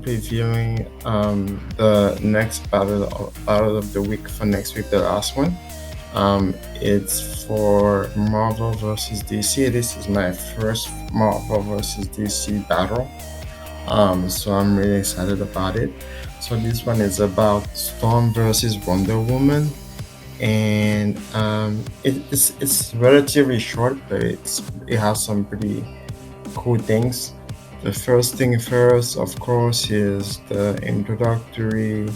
previewing the next battle of the week for next week, the last one. It's for Marvel versus DC. This is my first Marvel versus DC battle. So I'm really excited about it. So this one is about Storm versus Wonder Woman, and it's relatively short, but it has some pretty cool things. The first thing first, of course, is the introductory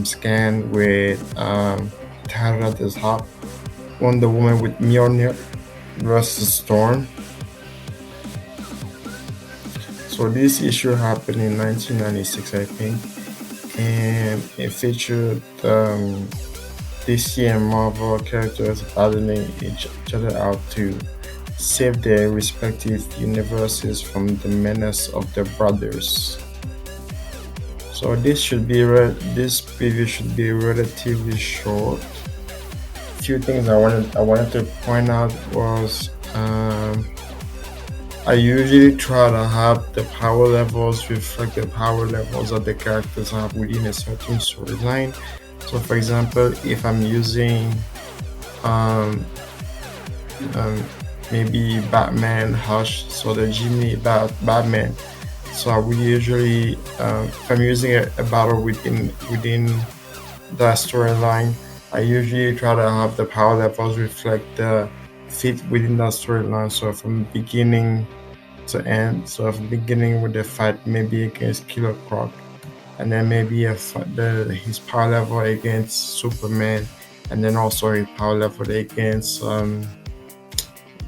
scan with Tara at the top, Wonder Woman with Mjolnir versus Storm. So this issue happened in 1996, I think, and it featured DC and Marvel characters battling each other out to save their respective universes from the menace of the brothers. So this preview should be relatively short. Few things I wanted to point out was I usually try to have the power levels reflect the power levels that the characters have within a certain storyline. So, for example, if I'm using um, um, maybe Batman Hush, so the Jimmy Batman. So I would usually, if I'm using a battle within the storyline, I usually try to have the power levels reflect the fit within that storyline. So from beginning to end, so from beginning with the fight maybe against Killer Croc, and then maybe his power level against Superman, and then also his power level against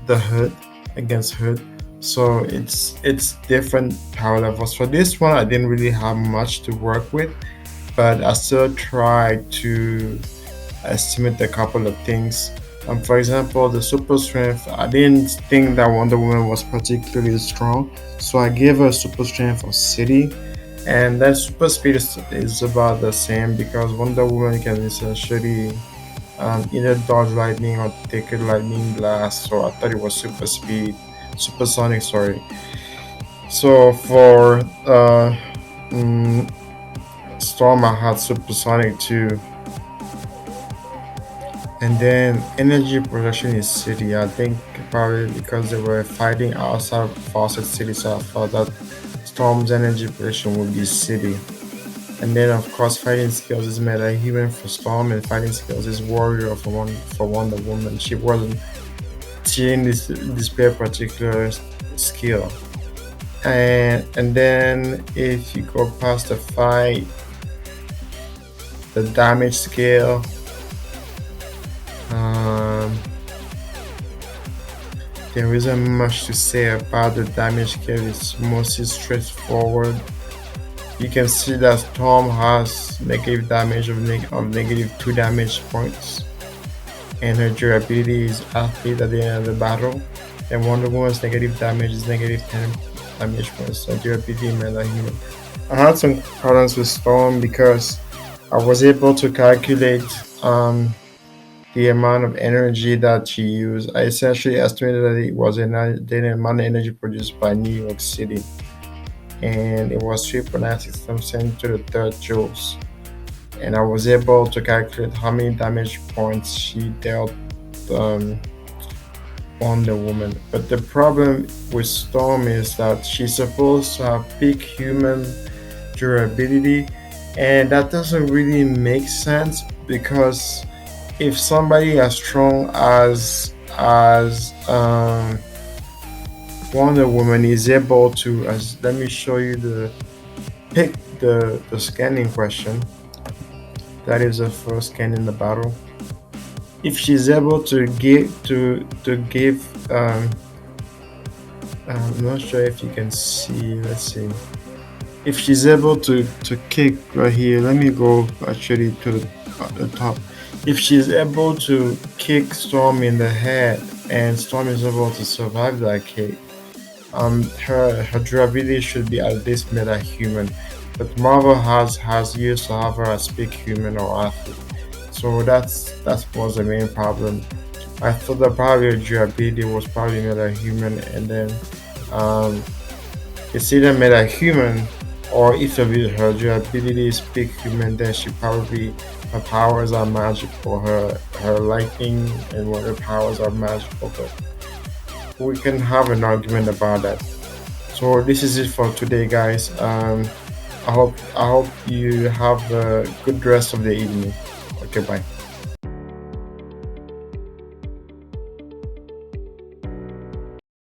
the Hood against Hood. So it's different power levels. For this one, I didn't really have much to work with, but I still tried to estimate a couple of things. For example, the super strength, I didn't think that Wonder Woman was particularly strong, so I gave her super strength of City, and that super speed is about the same because Wonder Woman can essentially either dodge lightning or take a lightning blast. So I thought it was supersonic. Sorry. So for mm, Storm, I had supersonic too. And then energy production is City. I think probably because they were fighting outside of Fawcett City, so I thought that Storm's energy production would be City. And then of course fighting skills is meta human for Storm, and fighting skills is warrior for Wonder Woman. She didn't display a particular skill. And then if you go past the fight, the damage scale, um, there isn't much to say about the damage scale. It's mostly straightforward. You can see that Storm has negative damage of negative 2 damage points, and her durability is athlete at the end of the battle. And Wonder Woman's negative damage is negative 10 damage points, so durability meta human. I had some problems with Storm because I was able to calculate the amount of energy that she used. I essentially estimated that it was the amount of energy produced by New York City, and it was 3.96 to the third joules. And I was able to calculate how many damage points she dealt um, on the woman. But the problem with Storm is that she's supposed to have peak human durability, and that doesn't really make sense because if somebody as strong as Wonder Woman is able to, as let me show you the scanning question. That is the first scan in the battle. If she's able to give I'm not sure if you can see. Let's see. If she's able to kick right here, let me go actually to the top. If she's able to kick Storm in the head and Storm is able to survive that kick, her durability should be at least meta human. But Marvel has used to have her as big human or athlete. So that was the main problem. I thought that probably her durability was probably meta human, and then um, it's either meta human Or if her ability speak human, then she probably her powers are magical. Her lightning and water powers are magical. But we can have an argument about that. So this is it for today, guys. I hope you have a good rest of the evening. Okay, bye.